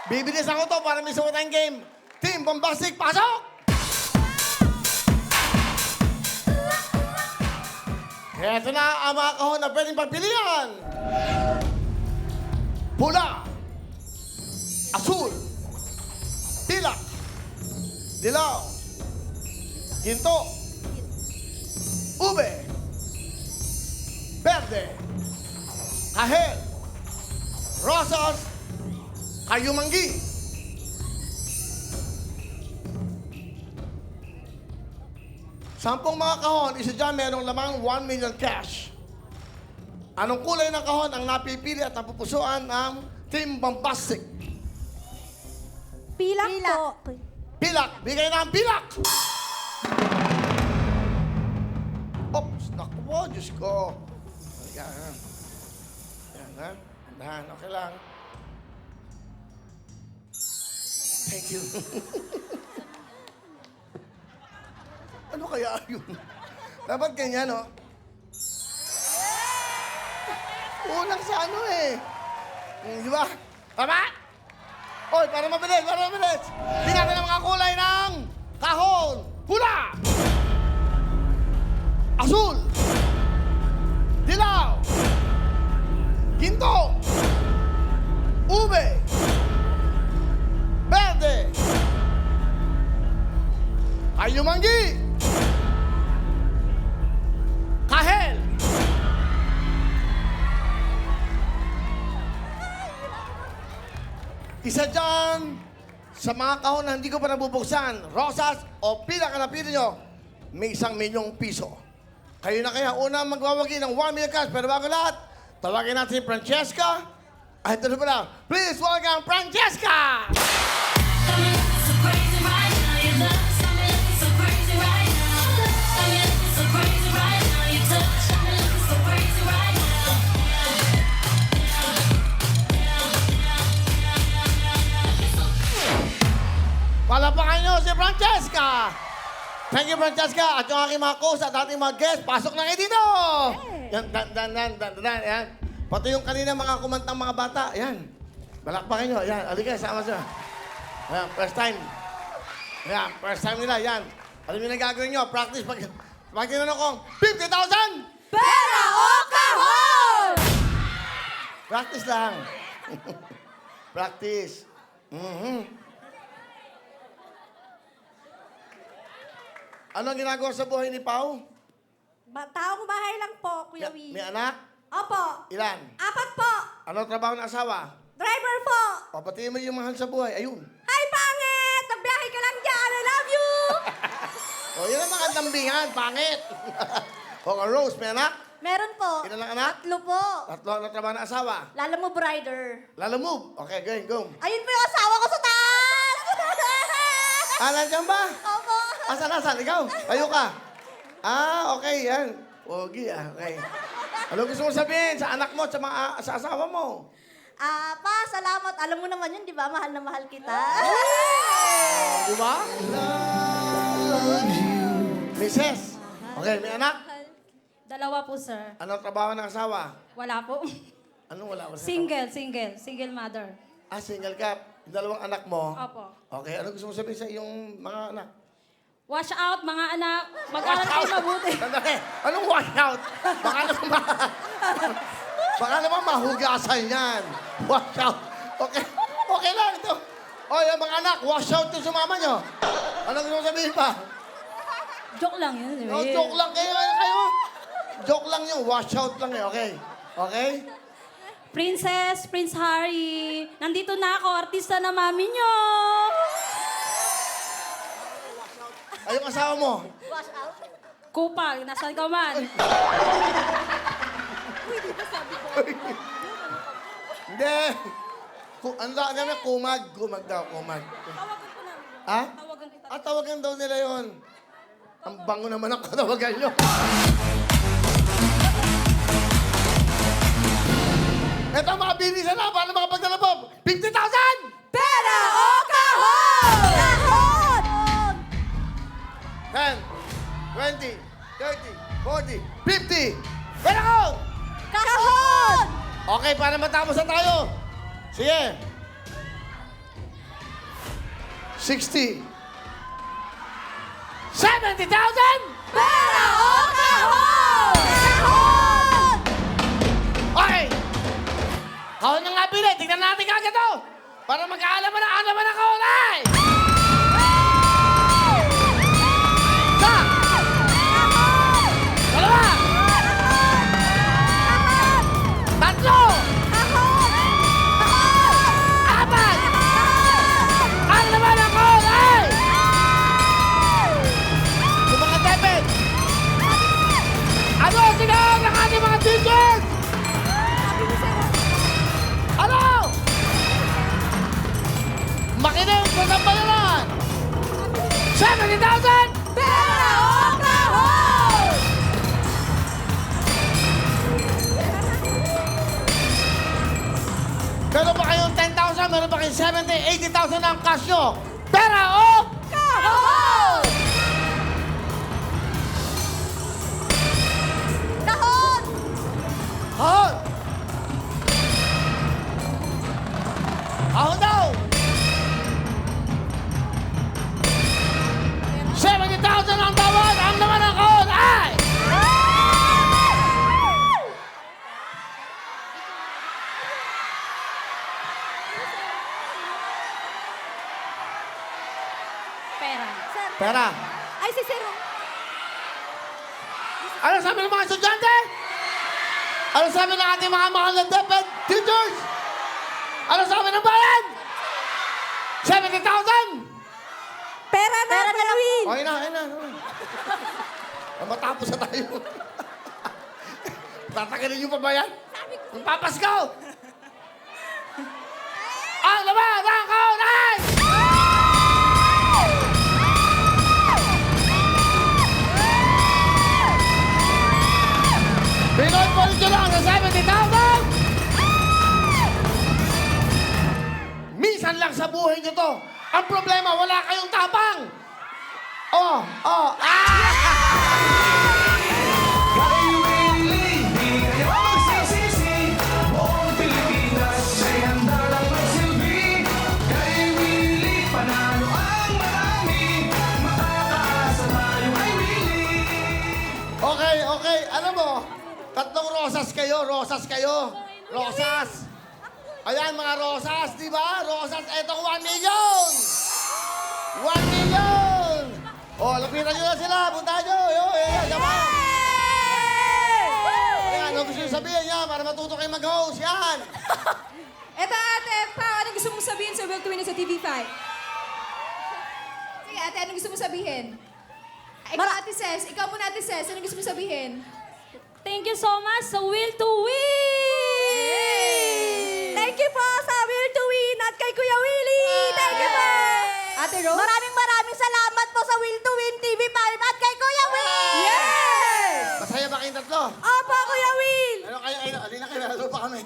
Bibilisan ko to para may suot tayong game. Team Bombastic, pasok! Eto na ang mga kahon na pwedeng pagpilian. Pula, asul, pilak, dilaw, ginto, ube, verde, kahel, rosas, kayumanggi. Sampung mga kahon, isa dyan merong lamang 1 million cash. Anong kulay ng kahon ang napipili at napupusuan ng Team Bombastic? Pilak po. Pilak! Bigay na ang pilak! Oops! Naku po, Diyos ko. Yan. Yan, ha? Dahan, okay lang. Thank you. Ano kaya yun? Dapat ganyan, no? Kulang sa ano eh. Di ba? Tama? Oy, para mabilis, para mabilis. Tingnan ang mga kulay ng kahon. Pula! Asul! Dilaw! Ginto! Ube! Verde! Ayumanggi! Kahel! Isa dyan sa mga kahon na hindi ko pa nabubuksan, rosas o pila ka na pili nyo, may 1 milyong piso. Kayo na kaya una magwawagi ng 1 million cash. Pero bago lahat, tawagin natin si Francesca. Ay, ito na pala. Please welcome Francesca! Palapakan nyo si Francesca! Thank you, Francesca. At yung aking mga host at ating mga guest, pasok na kayo dito! Yan, dan, yan. Pati yung kanina mga kumantang mga bata, yan. Balakpakan nyo, yan. Alika, sama siya. Yan, first time. Yan, first time nila, yan. Alam nyo na gagawin nyo, practice. Pag tinanong kong, 50,000! Pera o kahon! Practice lang. Practice. Ano ang ginagawa sa buhay ni Pao? Taong bahay lang po, Kuya May Wee. anak? Opo. Ilan? 4 po. Ano ang trabaho ng asawa? Driver po. O, pati mo yung mahal sa buhay. Ayun. Hi, pangit! Nagbiyahe ka lang dyan. I love you! O, yun ang mga dambingan. Pangit. O, Rose, may anak? Meron po. Ilan ang anak? 3 po. Tatlo ang trabaho ng asawa. Lala mo, brider. Lalo move. Okay, go. Ayun po yung asawa ko sa taas! Nandiyan ba? Opo. Asan? Ikaw? Tayo ka. Okay, yan. Pogi, okay. Ano gusto mo sabihin sa anak mo, sa asawa mo? Pa, salamat. Alam mo naman yun, di ba? Mahal na mahal kita. Di ba? Mrs. Okay, may anak? 2 po, sir. Ano trabaho ng asawa? Wala po. Anong wala? Single mother. Single ka. Yung 2 anak mo? Opo. Okay, ano gusto mo sabihin sa iyong mga anak? Watch out, mga anak. Mag-aral kayo mabuti. Sandali. Anong wash out? Baka naman mahugasan yan. Wash out. Okay lang ito. O, yung mga anak, wash out yung sumama nyo. Ano gusto mo sabihin pa? Joke lang yun. No, joke lang kayo. Joke lang yung wash out lang eh. Okay? Okay? Prince Harry. Nandito na ako, artista na mami nyo. Ay, yung asawa mo. Wash out. Kupal, nasan ka man? Hindi. Ano daw kami? Kumag daw. Tawagan ko na. Ha? Tawagan kita. Tawagan daw nila yon. Ang bango naman ang katawagan nyo. Ito, mabilisan na para makapagdala po. 50,000! Pera o kahon! Kahon! 10, 20, 30, 40, 50! Pera ko! Kahon! Okay, para matapos na tayo. Sige. 60. 70,000! Pera o kahon! Kahon! Okay. Kahon na nga bili. Tignan natin kagad to. Para magkaalaman na alaman na kahon ay! Isa! Dalawa! Tatlo! Apat! Ang laman ng kahon ay! Yung mga debit! Ano ang tinawag ng ating mga teachers? Ano? Makinig sa sambayaran! 70,000! Pera o kahon! Meron ba kayong 10,000? Meron ba kayong 70,000, 80,000 ang cash nyo? Pera o? Kahon! Kahon! Kahon! Kahon daw! 70,000 ang tawad! Ang naman ang kahon ay... Pera. Pera. Ay, si Sir. Ano sabi ng mga estudyante? Ano sabi ng ating mga mahal na dapat teachers? Ano sabi ng bayan? 70,000! Pera na, Kuya Will. Okay na, okay na. Matapos na tayo. Tatagalin niyo pa ba yan? Magpapaskaw! Ang laban ng kahon ay... Pinoy Police nyo lang sa 70,000! Minsan lang sa buhay nyo to. Ang problema, wala kayong tapang. Oh, oh, ah! Kay Willie, di kayo magsisisi. Buong Pilipinas ay handa lang magsilbi. Kay Willie, panalo ang marami. Makakaasa tayo kay Willie. Okay, okay. Alam mo, tatlong rosas kayo, rosas kayo. Rosas. Ayan, mga rosas, di ba? Rosas, etong 1 million! 1 million! Oh, lapitan nyo na sila. Puntahan nyo. Ayan, yaman. Ayan, ano gusto nyo sabihin niya para matuto kayo mag-host? Yan. Eto ate, Pao, ano gusto mong sabihin sa Will to Win sa TV5? Sige ate, ano gusto mong sabihin? Ikaw ate Ses, ikaw muna ate Ses, ano gusto mong sabihin? Thank you so much sa Will to Win! Thank you po sa Will to Win at kay Kuya Willie. Thank you po. Ate Rose? Maraming salamat po sa Will to Win TV5 at kay Kuya Will. Yes! Masaya ba kayong tatlo? Opo, Kuya Will. Ano kayo? Alin na kayo? Lalo pa kami.